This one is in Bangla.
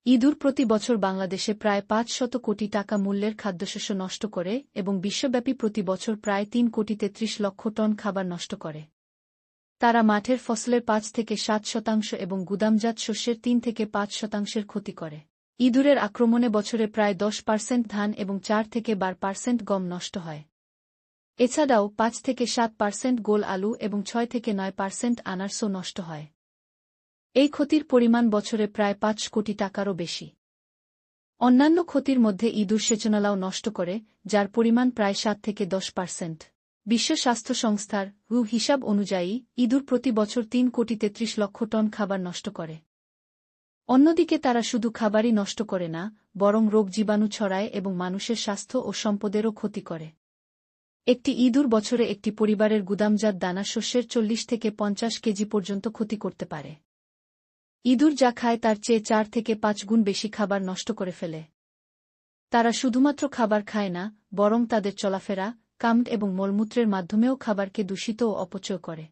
ইঁদুর প্রতি বছর বাংলাদেশে প্রায় ৫০০ কোটি টাকা মূল্যের খাদ্যশস্য নষ্ট করে এবং বিশ্বব্যাপী প্রতি বছর প্রায় ৩ কোটি ৩৩ লক্ষ টন খাবার নষ্ট করে। তারা মাঠের ফসলের ৫ থেকে ৭% এবং গুদামজাত শস্যের ৩ থেকে ৫% ক্ষতি করে। ইঁদুরের আক্রমণে বছরে প্রায় ১০% ধান এবং ৪ থেকে ১২% গম নষ্ট হয়। এছাড়াও ৫ থেকে ৭% গোল আলু এবং ৬ থেকে ৯% আনারসও নষ্ট হয়। এই ক্ষতির পরিমাণ বছরে প্রায় ৫ কোটি টাকারও বেশি। অন্যান্য ক্ষতির মধ্যে ইঁদুর সেচনালাও নষ্ট করে, যার পরিমাণ প্রায় ৭ থেকে ১০%। বিশ্ব স্বাস্থ্য সংস্থার হিসাব অনুযায়ী ইঁদুর প্রতি বছর ৩ কোটি ৩৩ লক্ষ টন খাবার নষ্ট করে। অন্যদিকে তারা শুধু খাবারই নষ্ট করে না, বরং রোগ জীবাণু ছড়ায় এবং মানুষের স্বাস্থ্য ও সম্পদেরও ক্ষতি করে। একটি ইঁদুর বছরে একটি পরিবারের গুদামজাত দানা শস্যের ৪০ থেকে ৫০ কেজি পর্যন্ত ক্ষতি করতে পারে। ইঁদুর যা খায় তার চেয়ে ৪ থেকে ৫ গুণ বেশি খাবার নষ্ট করে ফেলে। তারা শুধুমাত্র খাবার খায় না, বরং তাদের চলাফেরা, কামড় এবং মলমূত্রের মাধ্যমেও খাবারকে দূষিত ও অপচয় করে।